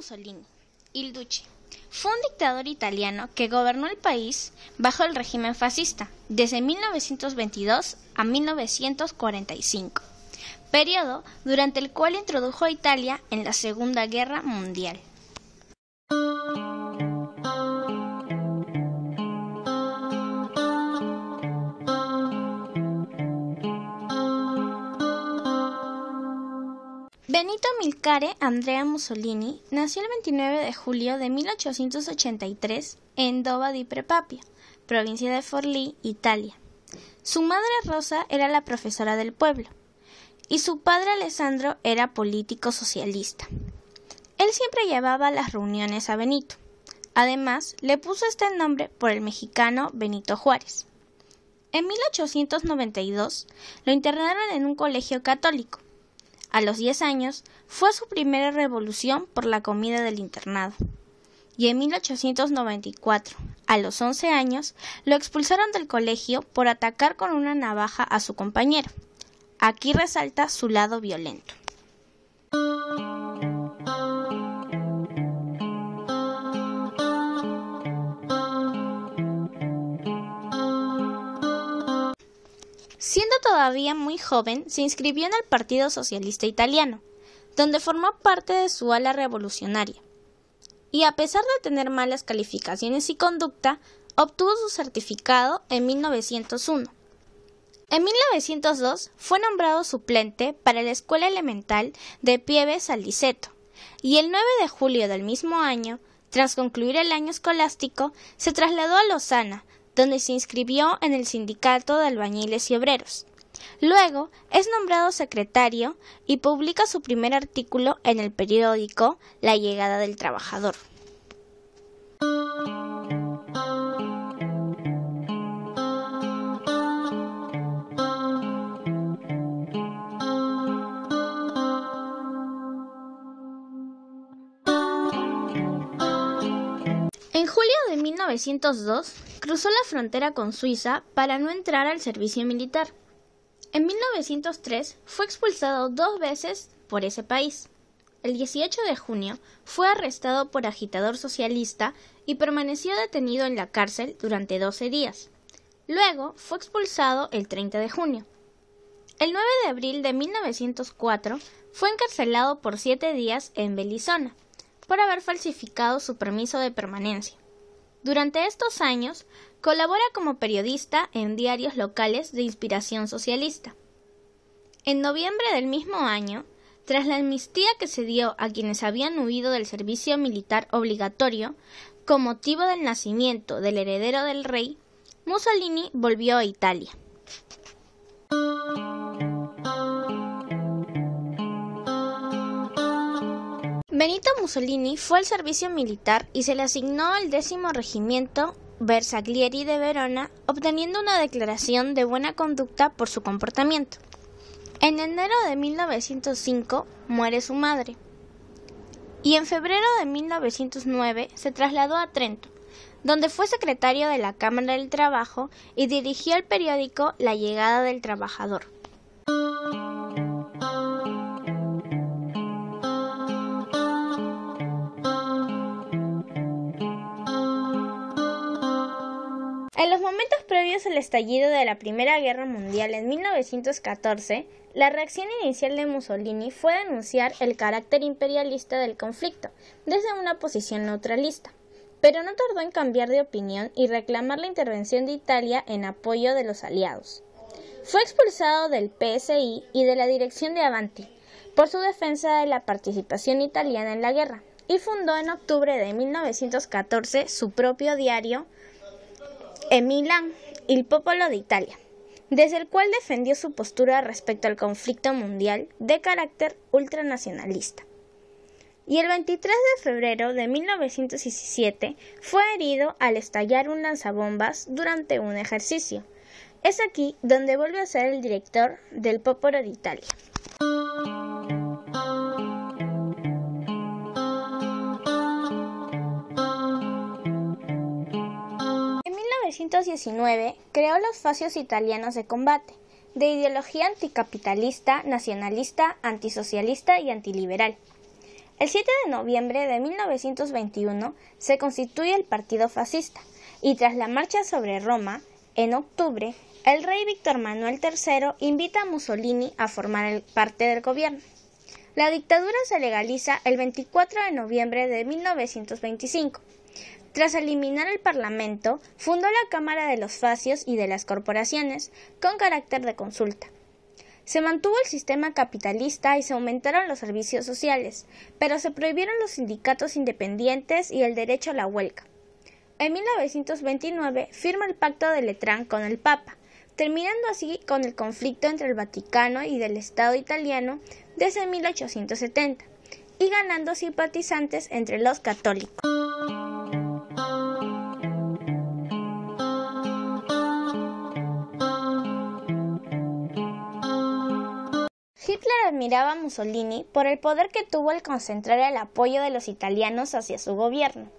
Mussolini, Il Duce, fue un dictador italiano que gobernó el país bajo el régimen fascista desde 1922 a 1945, periodo durante el cual introdujo a Italia en la Segunda Guerra Mundial. Benito Amilcare Andrea Mussolini nació el 29 de julio de 1883 en Dova di Prepapia, provincia de Forlì, Italia. Su madre Rosa era la profesora del pueblo y su padre Alessandro era político socialista. Él siempre llevaba las reuniones a Benito. Además, le puso este nombre por el mexicano Benito Juárez. En 1892 lo internaron en un colegio católico. A los 10 años fue su primera revolución por la comida del internado. Y en 1894, a los 11 años, lo expulsaron del colegio por atacar con una navaja a su compañero. Aquí resalta su lado violento. Siendo todavía muy joven, se inscribió en el Partido Socialista Italiano, donde formó parte de su ala revolucionaria. Y a pesar de tener malas calificaciones y conducta, obtuvo su certificado en 1901. En 1902 fue nombrado suplente para la Escuela Elemental de Pieve Salliceto, y el 9 de julio del mismo año, tras concluir el año escolástico, se trasladó a Lausana, donde se inscribió en el Sindicato de Albañiles y Obreros. Luego es nombrado secretario y publica su primer artículo en el periódico La Llegada del Trabajador. En julio de 1902 cruzó la frontera con Suiza para no entrar al servicio militar. En 1903 fue expulsado 2 veces por ese país. El 18 de junio fue arrestado por agitador socialista y permaneció detenido en la cárcel durante 12 días. Luego fue expulsado el 30 de junio. El 9 de abril de 1904 fue encarcelado por 7 días en Bellinzona por haber falsificado su permiso de permanencia. Durante estos años, colabora como periodista en diarios locales de inspiración socialista. En noviembre del mismo año, tras la amnistía que se dio a quienes habían huido del servicio militar obligatorio, con motivo del nacimiento del heredero del rey, Mussolini volvió a Italia. Benito Mussolini fue al servicio militar y se le asignó al 10º Regimiento Bersaglieri de Verona, obteniendo una declaración de buena conducta por su comportamiento. En enero de 1905 muere su madre, y en febrero de 1909 se trasladó a Trento, donde fue secretario de la Cámara del Trabajo y dirigió el periódico La Llegada del Trabajador. En los momentos previos al estallido de la Primera Guerra Mundial en 1914, la reacción inicial de Mussolini fue denunciar el carácter imperialista del conflicto desde una posición neutralista, pero no tardó en cambiar de opinión y reclamar la intervención de Italia en apoyo de los aliados. Fue expulsado del PSI y de la dirección de Avanti por su defensa de la participación italiana en la guerra y fundó en octubre de 1914 su propio diario en Milán, Il Popolo d'Italia, desde el cual defendió su postura respecto al conflicto mundial de carácter ultranacionalista. Y el 23 de febrero de 1917 fue herido al estallar un lanzabombas durante un ejercicio. Es aquí donde vuelve a ser el director del Popolo d'Italia. En 1919 creó los Fascios Italianos de Combate, de ideología anticapitalista, nacionalista, antisocialista y antiliberal. El 7 de noviembre de 1921 se constituye el Partido Fascista y tras la marcha sobre Roma, en octubre, el rey Víctor Manuel III invita a Mussolini a formar parte del gobierno. La dictadura se legaliza el 24 de noviembre de 1925. Tras eliminar el Parlamento, fundó la Cámara de los Fascios y de las Corporaciones, con carácter de consulta. Se mantuvo el sistema capitalista y se aumentaron los servicios sociales, pero se prohibieron los sindicatos independientes y el derecho a la huelga. En 1929 firma el Pacto de Letrán con el Papa, terminando así con el conflicto entre el Vaticano y del Estado italiano desde 1870, y ganando simpatizantes entre los católicos. Hitler admiraba a Mussolini por el poder que tuvo al concentrar el apoyo de los italianos hacia su gobierno.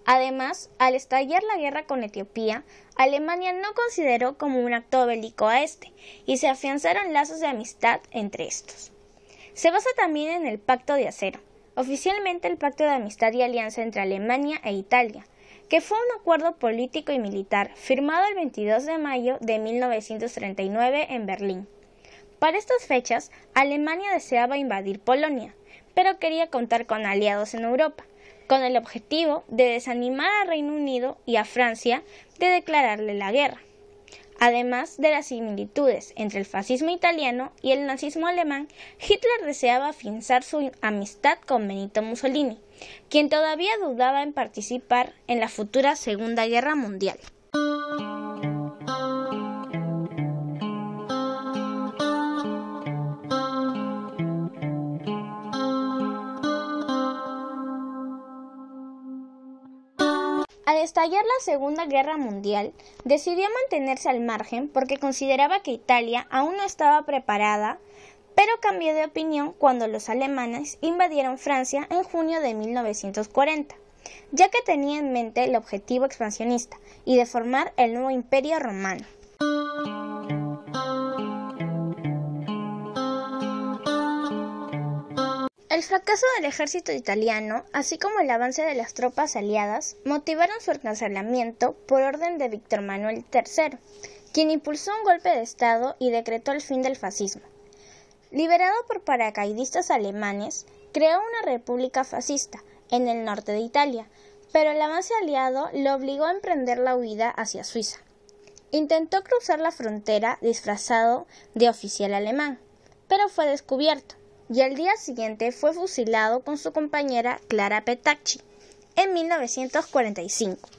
Además, al estallar la guerra con Etiopía, Alemania no consideró como un acto bélico a este, y se afianzaron lazos de amistad entre estos. Se basa también en el Pacto de Acero, oficialmente el Pacto de Amistad y Alianza entre Alemania e Italia, que fue un acuerdo político y militar firmado el 22 de mayo de 1939 en Berlín. Para estas fechas, Alemania deseaba invadir Polonia, pero quería contar con aliados en Europa, con el objetivo de desanimar al Reino Unido y a Francia de declararle la guerra. Además de las similitudes entre el fascismo italiano y el nazismo alemán, Hitler deseaba afianzar su amistad con Benito Mussolini, quien todavía dudaba en participar en la futura Segunda Guerra Mundial. Al estallar la Segunda Guerra Mundial, decidió mantenerse al margen porque consideraba que Italia aún no estaba preparada, pero cambió de opinión cuando los alemanes invadieron Francia en junio de 1940, ya que tenía en mente el objetivo expansionista y de formar el nuevo Imperio Romano. El fracaso del ejército italiano, así como el avance de las tropas aliadas, motivaron su encarcelamiento por orden de Víctor Manuel III, quien impulsó un golpe de Estado y decretó el fin del fascismo. Liberado por paracaidistas alemanes, creó una república fascista en el norte de Italia, pero el avance aliado lo obligó a emprender la huida hacia Suiza. Intentó cruzar la frontera disfrazado de oficial alemán, pero fue descubierto, y al día siguiente fue fusilado con su compañera Clara Petacci en 1945.